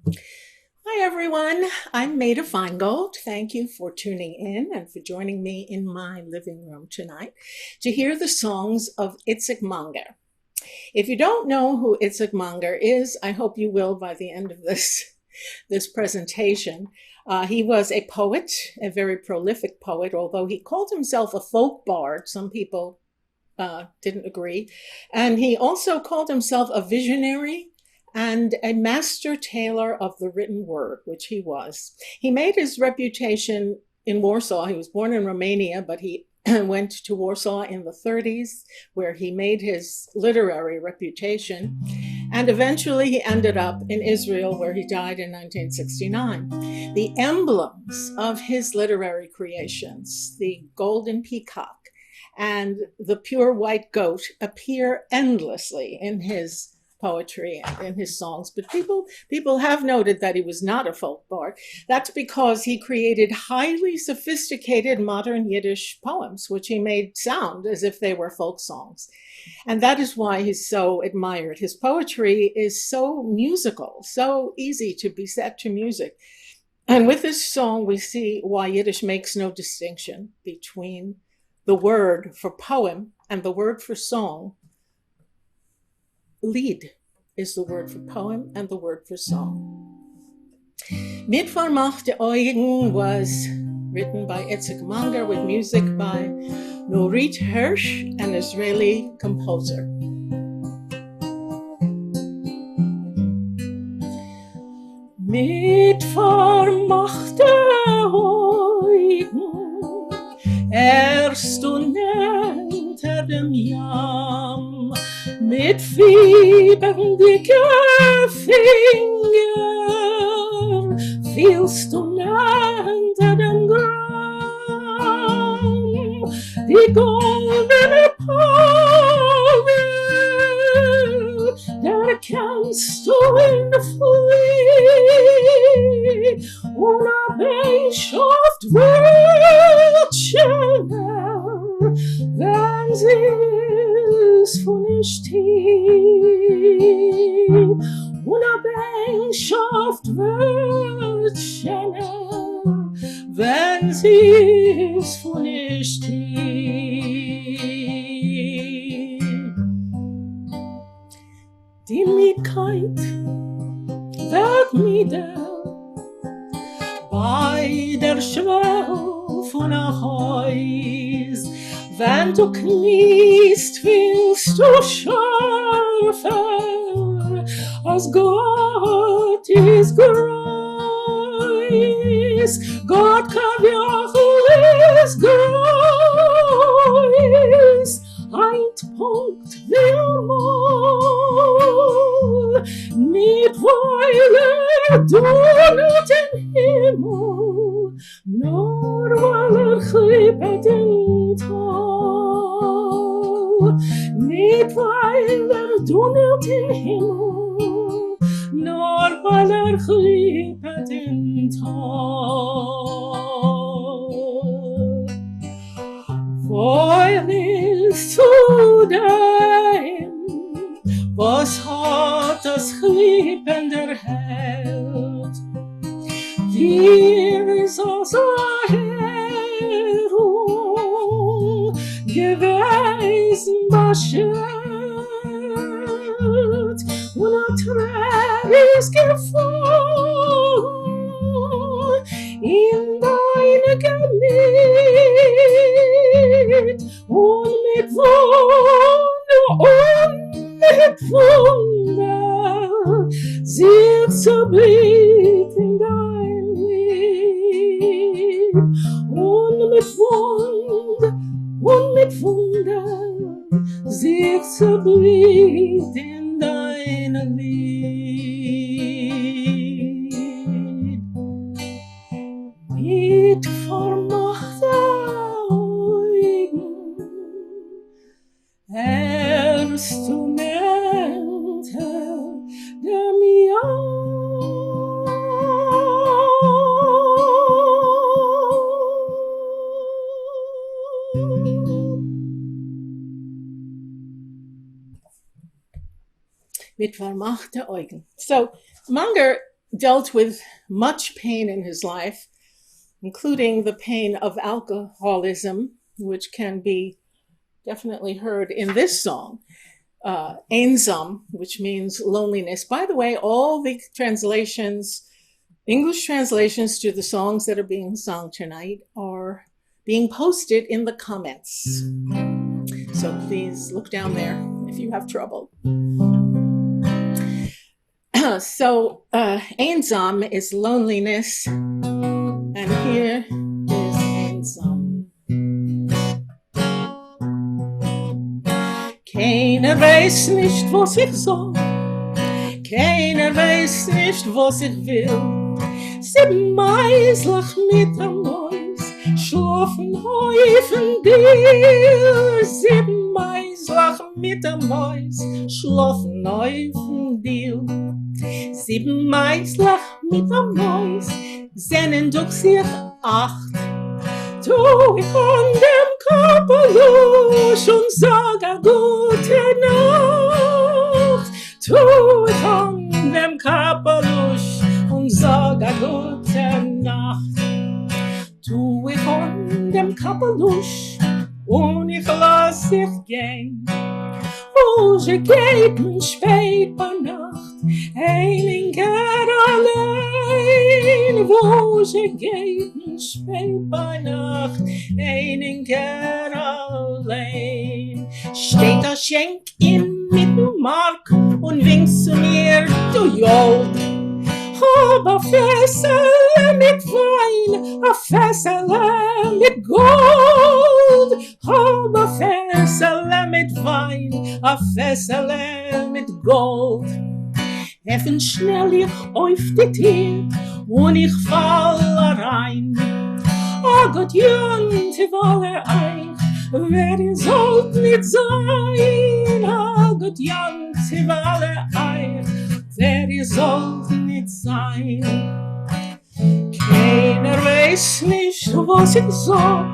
Hi, everyone. I'm Maida Feingold. Thank you for tuning in and for joining me in my living room tonight to hear the songs of Itzik Manger. If you don't know who Itzik Manger is, I hope you will by the end of this presentation. He was a poet, a very prolific poet, although he called himself a folk bard. Some people didn't agree. And he also called himself a visionary and a master tailor of the written word, which he was. He made his reputation in Warsaw. He was born in Romania, but he went to Warsaw in the 30s, where he made his literary reputation. And eventually he ended up in Israel, where he died in 1969. The emblems of his literary creations, the golden peacock and the pure white goat, appear endlessly in his poetry and in his songs. But people have noted that he was not a folk bard. That's because he created highly sophisticated modern Yiddish poems, which he made sound as if they were folk songs. And that is why he's so admired. His poetry is so musical, so easy to be set to music. And with this song, we see why Yiddish makes no distinction between the word for poem and the word for song. Lied is the word for poem and the word for song. Mit vermachte Augen was written by Itzik Manger with music by Norit Hirsch, an Israeli composer. Mit vermachte Augen erst unter dem Jam, mit fieberdicke Finger fielst du unter dem Gram, die goldene Paare, der kennst du in der Früh, und Beischaft wird schöner, wenn sie es von nicht hielt. Und Beischaft wird schöner, wenn sie es von nicht hielt. Die Mietkeit wird wieder bei der Schwell von der Häus. Wenn du kniest, willst du schärfer, als Gott ist groß. Gott kann Jochel ist groß. Ein Punkt will mal, nicht weil donnert den Himmel, nur weil klippet den Tal. Nicht weil donnert den Himmel, nur weil klippet den Tal. Weil ist zu dem, was hat das Klippen der Held? Dir ist aus der Herum gewesen beschert, und ein Träger ist gefallen in deine Gemüt, und mit Wunder und mit Wunder sich zerbricht in dein Lied, und mit Wunder sich zerbricht in dein Lied. Mit vermachter Augen erst unter dem Jahr. Mit vermachte Augen. So Manger dealt with much pain in his life, including the pain of alcoholism, which can be definitely heard in this song, Einsam, which means loneliness. By the way, all the translations, English translations to the songs that are being sung tonight are being posted in the comments. So please look down there if you have trouble. So Einsam is loneliness, and here is Einsam. Keiner weiß nicht, was ich soll, keiner weiß nicht, was ich will. 7 Meislach mit am Mäus, schlafen häufen dir. 7 Meislach mit am Mäus, schlafen häufen dir. 7 Meislach mit am Mäus, sennen durch sich 8. Tu ich an dem Kapelusch und sag a gute Nacht. Tu ich an dem Kapelusch und sag a gute Nacht. Tu ich an dem Kapelusch und ich lass dich gehen. Wo sie geht mir spät bei Nacht, einiger allein. Wo sie geht mir spät bei Nacht, einiger allein. Steht a Schenk im Mittenmark und winkt zu mir, du Jold. Hab a Fässerle mit Wein, a Fässerle mit Gold. Hab a Fässerle mit Wein, a Fässerle mit Gold. Heffen schnell ich auf die Tür und ich fall rein. Oh Gott, jönt walle eich, wer ihr sollt nicht sein. Oh Gott, jönt walle eich, wer ihr sollt nicht sein. Keiner weiß nicht, was ich sag,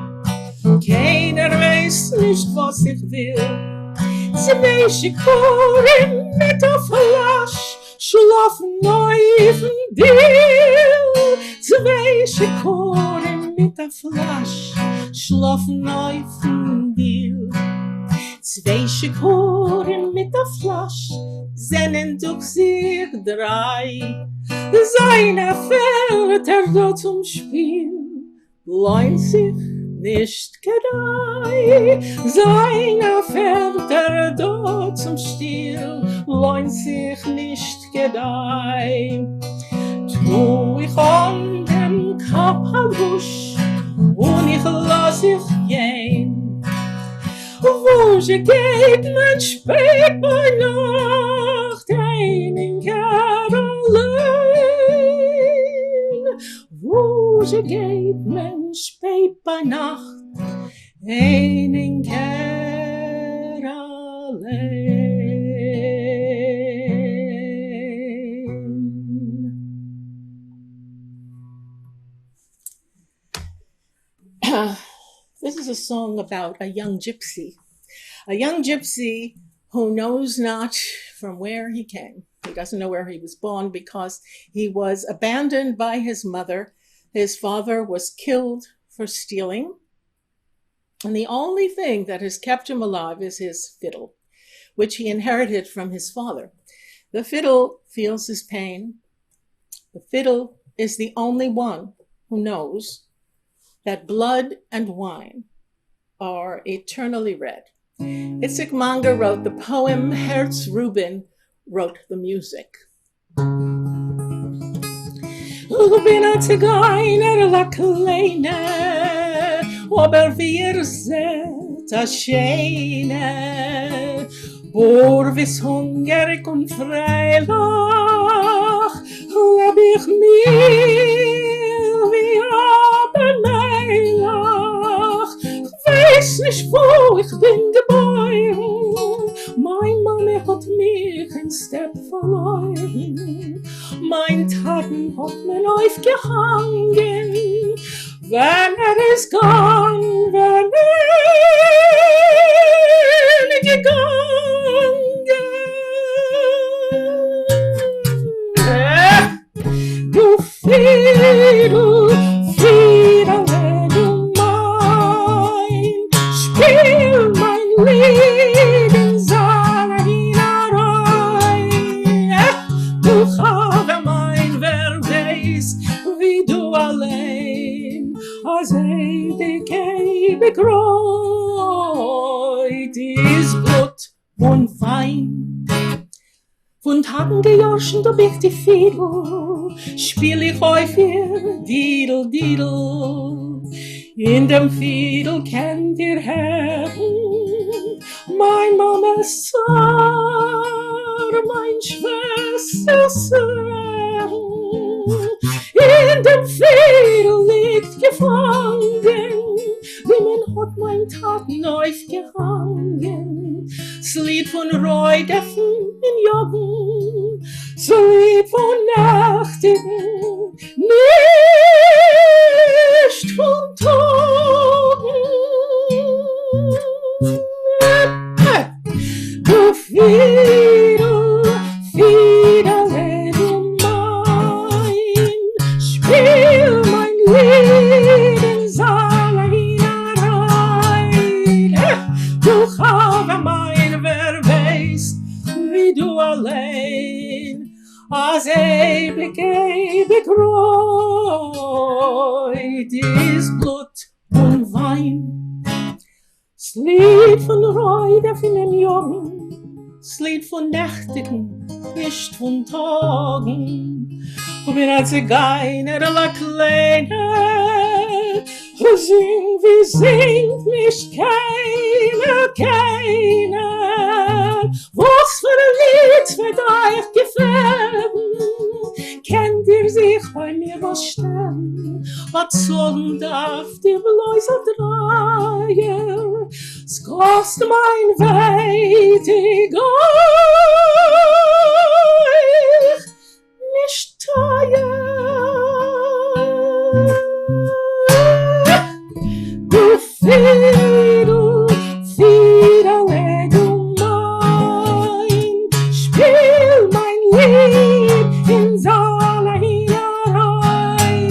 keiner weiß nicht, was ich will. 2 Schikoren mit der Flasch schlafen neben dir. 2 Schikoren mit der Flasch schlafen neben dir. 2 Schikoren mit der Flasch sennen durch sich 3. Seine fährt dort zum Spiel, leint sich nicht gedei. Seine fährt dort zum Spiel, leint sich nicht gedei. Tu ich an dem Kapelusch und ich lass dich gehen. Wo sie geht, man spät bei Nacht, einiger allein. Wo sie geht, man spät bei Nacht, einiger allein. This is a song about a young gypsy who knows not from where he came. He doesn't know where he was born because he was abandoned by his mother. His father was killed for stealing. And the only thing that has kept him alive is his fiddle, which he inherited from his father. The fiddle feels his pain. The fiddle is the only one who knows that blood and wine are eternally red. Itzik Manger wrote the poem, Herz Rubin wrote the music. Bin a Zigeuner la kleine, aber wir seht a Scheine, Borvis hungrig und freilich, hab ich mir wie Abermeilach. Weiß nicht, wo ich bin geboren, mein Mann hat mich in Stepp verloren, mein Taten hat mir aufgehangen, wenn ist gegangen, wenn gegangen. begreuet ist Blut und Wein. Von Tagen gejorschen, ob ich die Fiedel, spiel ich häufig Diedel, Diedel. In dem Fiedel kennt ihr Herren, mein Mames Zar, mein Schwesters Herren. In dem Fiedel liegt gefangen, wie man hat mein Taten aufgehangen. Das Lied von Reudeffen in Joggen, das Lied von Nächtigen, nicht von Tagen. Du Fiedel, Fiedele, du mein, spiel mein Lied in Saale hinein. Du habe mein, wer weiß, wie du allein, als ewig reut ist Blut und Wein. Das Lied von Reude von den Jungen, das Lied von Nächtigen, nicht von Tagen. Und bin als Zigeuner oder Kleiner, sing wie singt nicht keiner. Was für ein Lied wird euch gefallen? Kennt ihr sich bei mir was stellen? Was soll darf die Bläuse Dreier? Es kostet mein Weitig euch nicht teuer. Du Fiedel, Fiedele, du mein, spiel mein Lied in Saale hinein.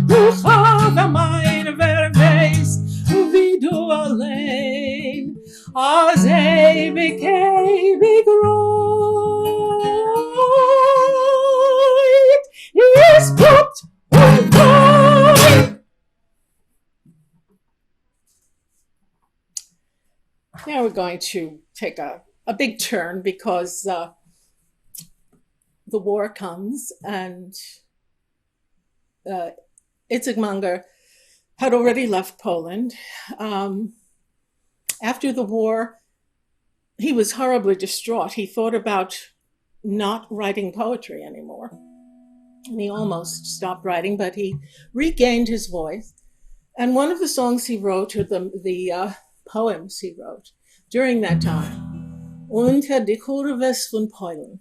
Du habe mein, wer weiß, wie du allein, als ewig reut, ist Blut und Wein. Now we're going to take a big turn because the war comes and Itzik Manger had already left Poland. After the war, he was horribly distraught. He thought about not writing poetry anymore. And he almost stopped writing, but he regained his voice. And one of the songs he wrote, or the poems he wrote during that time, Unter die Kurves von Polen,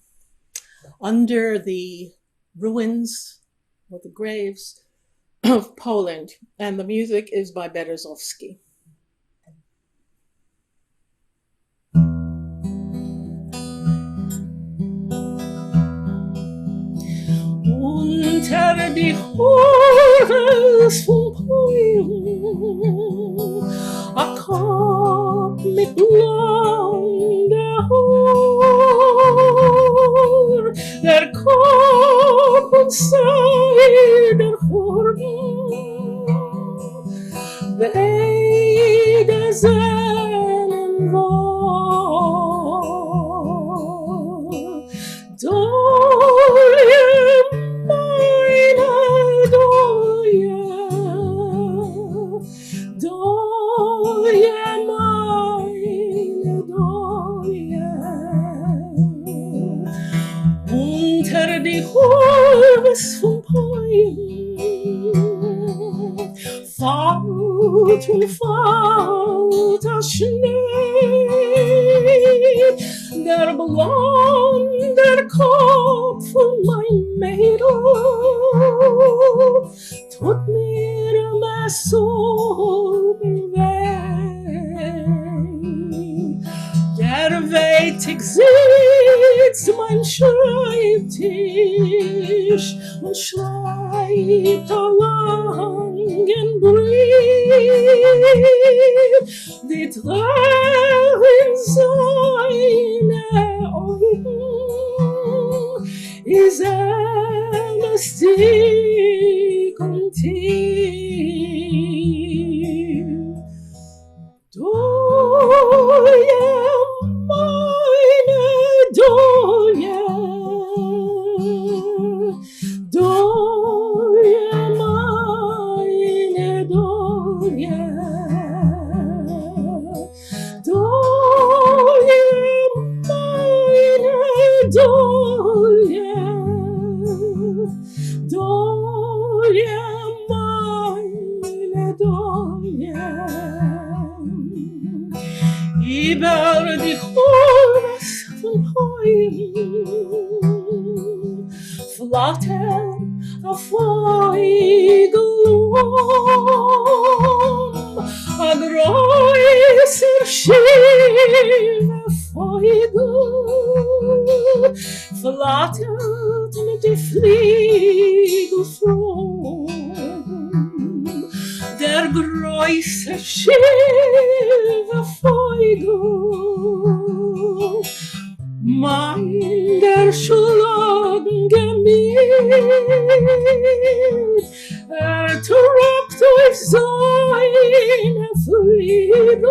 under the ruins or the graves of Poland. And the music is by Berezovsky. Unter die Kurves von Polen, a Kopf mit blonder Haar, der Kopf und Seide Horn, beide Sehnen war, Dolie meine Dolie, Dolie meine Dolie, unter die Kurves von Polen, fällt und fällt das Schnee, der blonde Kopf von mein Mädel tut mir immer so weh. Der Weitig sitzt mein Schreibtisch und schreibt einen langen Brief. Die Tränen seine Augen ist stieg und tief. dolje, dolje, meine dolje, dolje, meine dolje, dolje, meine dolje. Über die Hohes von Heulen flattern auf Feugelum, a größer schöner Feugel flattert mit die Fliegel froh. Der größte schöne Feugel meint der Schlagen gemäht, tragt auf seine Flügel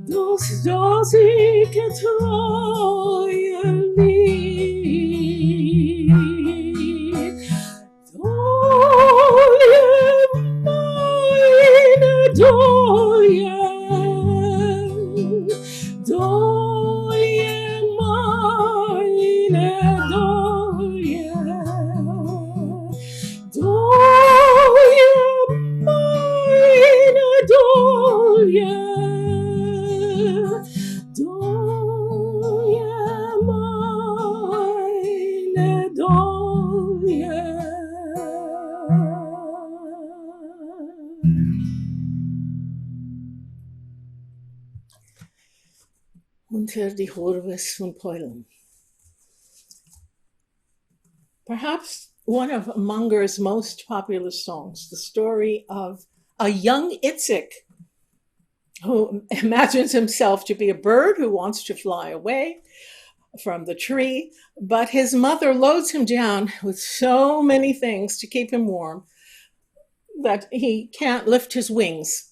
das dosige treue Lied. Dolje, meine Dolje, dolje, meine dolje, dolje, meine dolje, dolje, meine dolje. Unter die Horves von Polen. Perhaps one of Manger's most popular songs, the story of a young Itzik who imagines himself to be a bird who wants to fly away from the tree, but his mother loads him down with so many things to keep him warm that he can't lift his wings.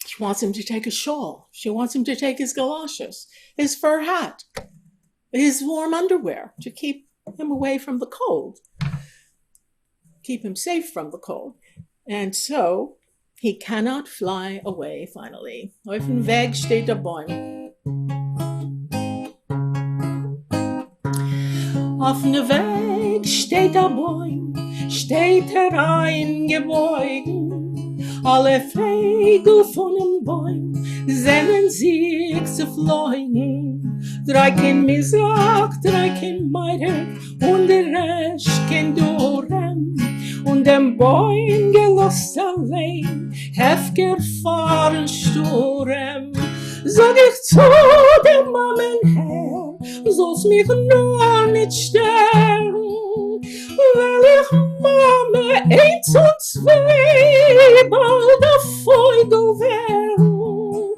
She wants him to take a shawl. She wants him to take his galoshes, his fur hat, his warm underwear to keep him away from the cold, keep him safe from the cold. And so he cannot fly away finally. Auf dem Weg steht der Bäum. Auf dem Weg steht der Bäum, steht eingebeugt. Alle Vögel von dem Baum sehnen sich zu fliegen. Drei kein Misrach, drei kein Meidach und der Rest kein Dorem. Und dem Baum gelost allein, heftiger fahren Sturm. Sag ich zu dem Mammenherr, soll's mich nur nicht sterben. Weil ich Mama eins und zwei bald der Vögel werden.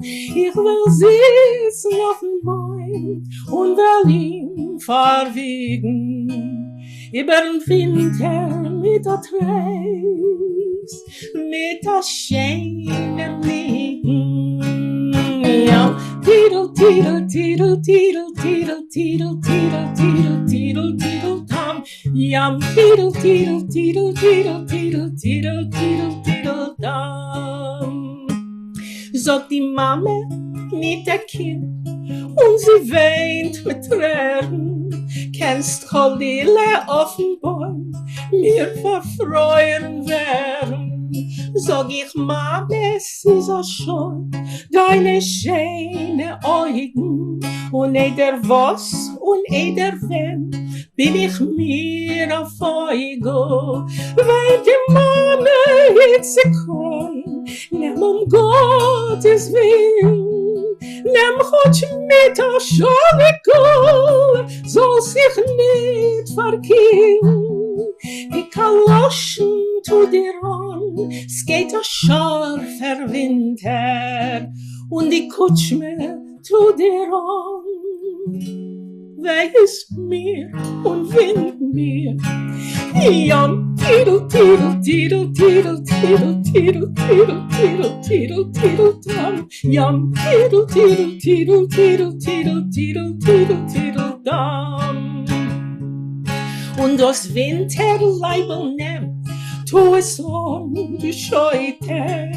Ich will sitzen auf dem Baum und will ihn verwiegen. Über den Winter mit der Treis, mit der schönen Liegen. Ja, Tidel, Tidel, Tidel, Tidel, Tidel, Tidel, Tidel, Tidel, Tidel, Tidel, Tam. Yam, Tidel, Tidel, Tidel, Tidel, Tidel, Tidel, Tidel, Tidel, Tam. Sagt die Mama mit der Kind und sie weint mit Tränen. Kennst Cholile auf dem Baum, mir verfreuen werden. Sag ich, Mama, es ist auch schon deine schöne Augen. Und eder was und eder wenn, bin ich mir auf Feigl. Weil die Mama jetzt kreuen, nimm Gottes Willen. Nimm Gott mit der Schorikol, soll sich nicht verkehlen. Die Kaloschen tu dir an, es geht ein scharfer Winter und die Kutschme tu dir an. weh ist mir und Wind mir. Yum, tiddle, tiddle, tiddle, tiddle, tiddle, tiddle, tiddle, tiddle, tiddle, tiddle, dum. Yum, tiddle, tiddle, tiddle, tiddle, tiddle, tiddle, tiddle, tiddle, dum. Und das Winterleibel nimm, tu es ungescheute,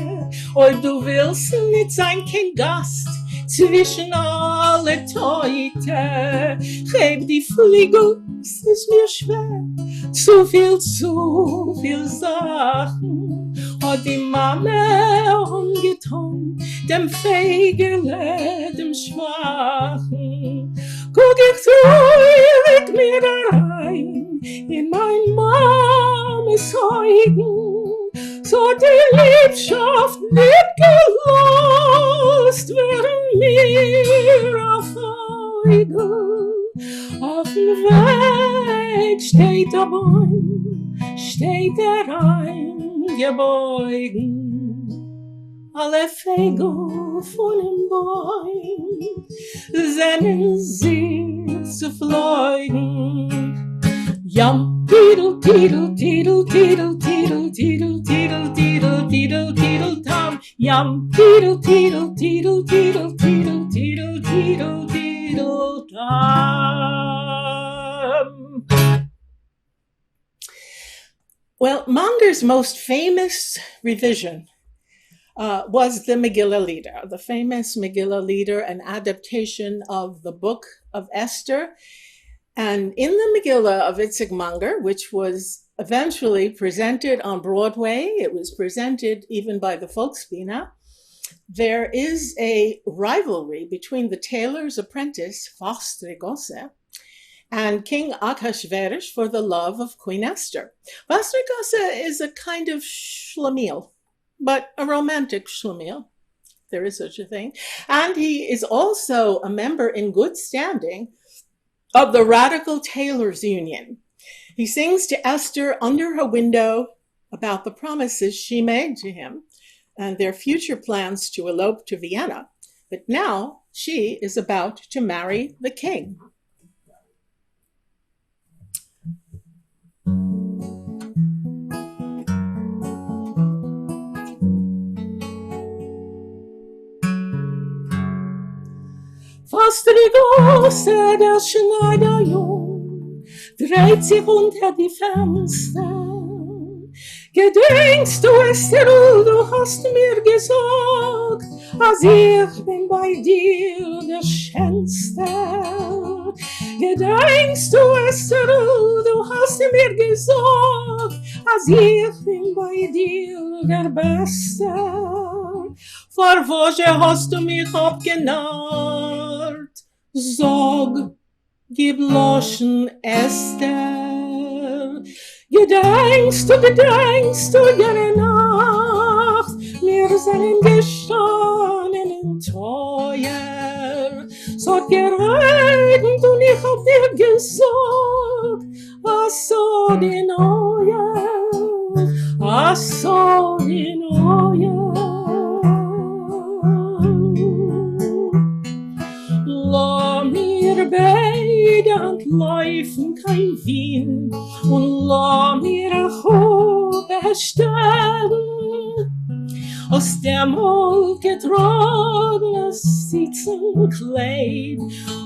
und du willst nicht sein kein Gast zwischen alle Teute. Heb die Fliegel, es ist mir schwer, zu viel Sachen hat die Mama angetan, dem Feigele, dem Schwachen. Guck ich traurig mir rein in mein Mames Augen, so die Liebschaft nicht gelost werden mir auf Feigel. Auf dem Weg steht der Baum, steht der eingebeugen. Alle Vögel von dem Baum sehnen sich zu fliegen. Yum, tiddle, tiddle, tiddle, tiddle, tiddle, tiddle, tiddle, tiddle, tiddle, tiddle, tom. Yum, tiddle, tiddle, tiddle, tiddle, tiddle, tiddle, tiddle, tiddle, tom. Well, Manger's most famous revision was the Megillah Lieder, the famous Megillah Lieder, an adaptation of the book of Esther. And in the Megillah of Itzik Manger, which was eventually presented on Broadway, it was presented even by the Folksbiene, there is a rivalry between the tailor's apprentice, Folksbiene, and King Achashverosh for the love of Queen Esther. Folksbiene is a kind of schlemiel, but a romantic schlemiel. There is such a thing. And he is also a member in good standing of the Radical Tailors Union. He sings to Esther under her window about the promises she made to him and their future plans to elope to Vienna. But now she is about to marry the king. Fast die Gosse der Schneiderjung dreht sich unter die Fenster. Gedenkst du, Esther, du hast mir gesagt, als ich bin bei dir der Schönste. Gedenkst du, Esther, du hast mir gesagt, als ich bin bei dir der Beste. Vor was hast du mich abgenarrt? Sag, gib loschen, Esther. Gedenkst du jene Nacht, mir sind gestanden in Teuer. So hat geregnet und ich hab dir gesagt, ach so die Neue, ach so die Neue. La mir beide entläufen kein Wind und la mir Hobe stehen. Aus dem getragenes Sitzenkleid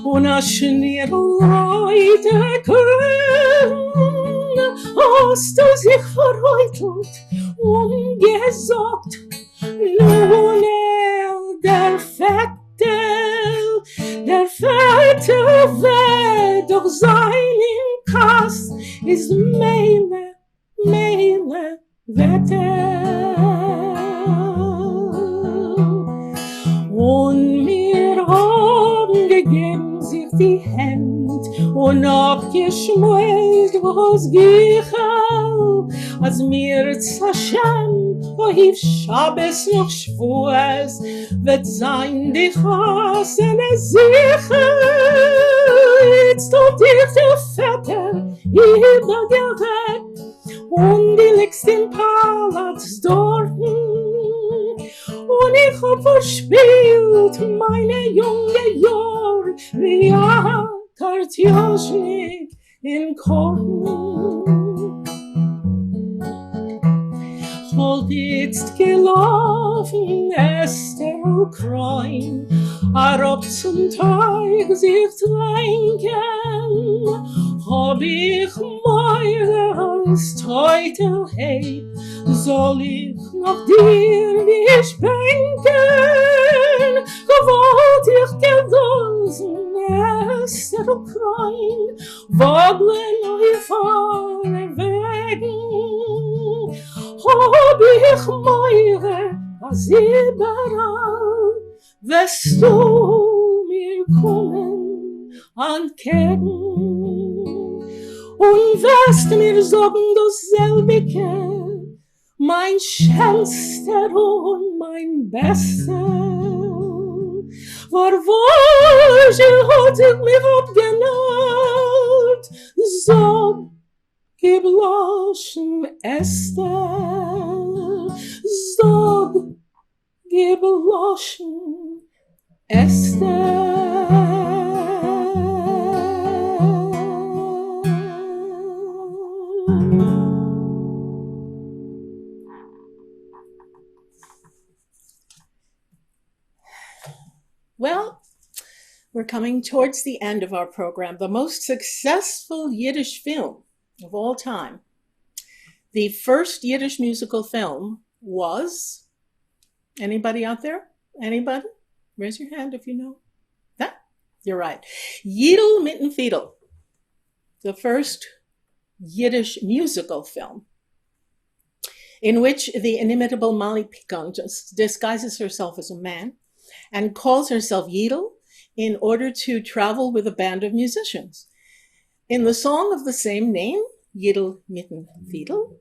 und a Schnirrleute können, hast du sich verheutelt und gesagt, nun der Vettel wird doch sein im Kass, ist Meile, Vettel. Und mir haben gegeben sich die Hände und abgeschmollt was Gichel, als mir Zashem, ohiv Shabbos noch Schwurs, wird sein die Chassene sicher. Jetzt tut dir der Vetter über der Welt und die liegst im Palast dort. Und ich hab verspielt meine junge Jahr, wie Kartjoschnik in Korn. Holt jetzt gelaufen, Esther Ukrain, Arab zum Teig sich tränken, hab ich meine als Teutel hey, soll ich noch dir nicht bänken, gewollt ich gelosen, Esther Ukrain, woglen euch vorne wegen, hab ich meine als überall, wirst du mir kommen entgegen. Und wirst mir sagen, dasselbige, mein Schönster und mein Bester. Wohl hat ich mich abgenannt, sag, gib loschen Esther, sag, gib loschen Esther. Well, we're coming towards the end of our program, the most successful Yiddish film of all time. The first Yiddish musical film was, anybody out there? Anybody? Raise your hand if you know. That? You're right. Yidel mitten Fiedel, the first Yiddish musical film, in which the inimitable Molly Picon disguises herself as a man and calls herself Yidel in order to travel with a band of musicians. In the song of the same name, Yidel mitten Fiedel,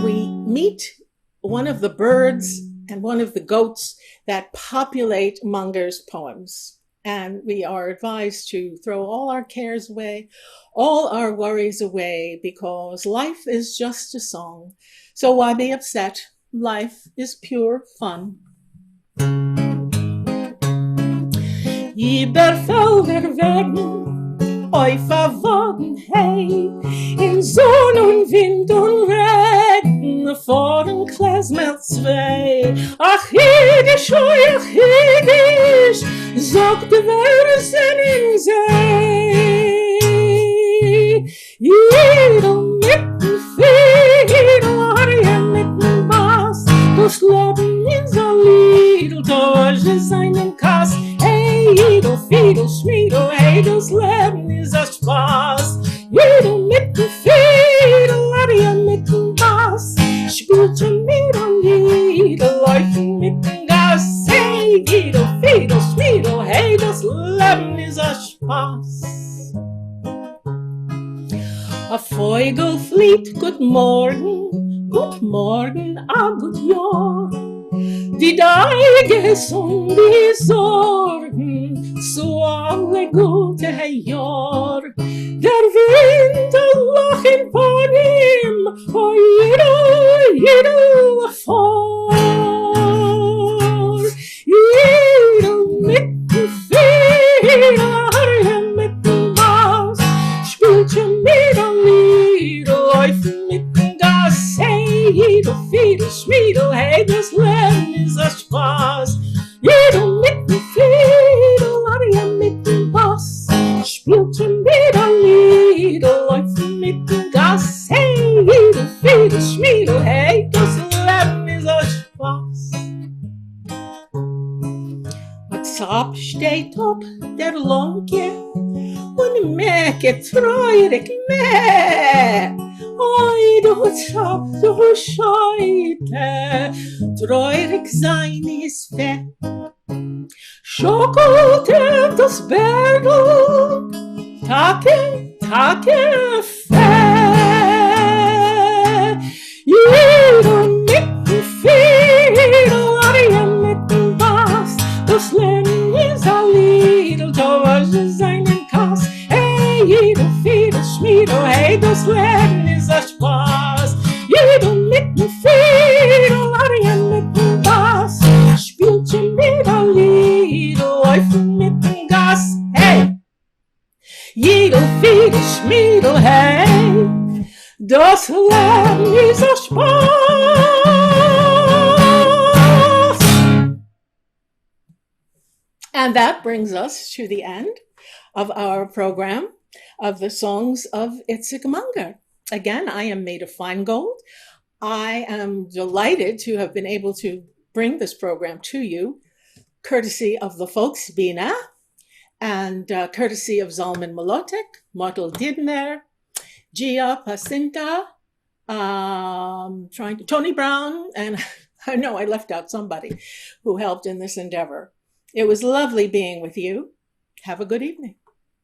we meet one of the birds and one of the goats that populate Manger's poems. And we are advised to throw all our cares away, all our worries away, because life is just a song. So why be upset? Life is pure fun. Überfelder werden, euch verwogen, hey, in Sonne und Wind und Regen, vorn klezmer zwei. Ach, Jiddisch, ach, Jiddisch, sagt die Versen in See. Jidel mitten Fiedel, Arie mitten Bass, das Leben ist ein Liedl, durch seinen Kass. Hey, Jidel, Fiedel, Schmiedel, hey, das Leben ist ein Spaß. Jidel mitten Fiedel, Arie mitten Bass, spielt schon mit ein Liedl, läuft mitten Gas. Hey, Jidel, Fiedel, Schmiedel, hey, das Leben ist ein Spaß. A Vogel fliegt, guten Morgen, a gut Jahr. Die Deiges und die Sorgen zu alle gute Jahr. Der Wind lach in Panim, o Jidel vor. Jidel mitten Fiedel, Arie mitten Bass, spielt schon wieder Lieder, läuft mitten Gas. Hey, Jidel, Fiedel, Schmiedel, hey, das Leben ist ein Spaß. Jidel mitten Fiedel, Arie mitten Bass, spielt schon wieder Lieder, läuft mitten Gas. Hey, Jidel, Fiedel, Schmiedel, hey, das Leben ist ein Spaß. A Zap steht ob der Lonke und mecke treurig meh. Oi, du Zap, du Scheite, treurig sein ist fett. Schokolte das Bergl, Tage fett. Jidel mitten Fiedel, Arie mitten Bass, das Leben ist ein Liedl, durch seinen Kass. Hey, Jidel, Fiedel, Schmiedel, hey, das Leben ist ein Spaß. Jidel mitten Fiedel, Arie mitten Bass, spielt schon wieder Liedl, Schmiedel, hey, das Leben ist so Spaß. And that brings us to the end of our program of the songs of Itzik Manger. Again, I am Maida Feingold. I am delighted to have been able to bring this program to you, courtesy of the Folksbiene and courtesy of Zalman Molotek, Motl Didner, Gia Pacinta, Tony Brown, and I know I left out somebody who helped in this endeavor. It was lovely being with you. Have a good evening.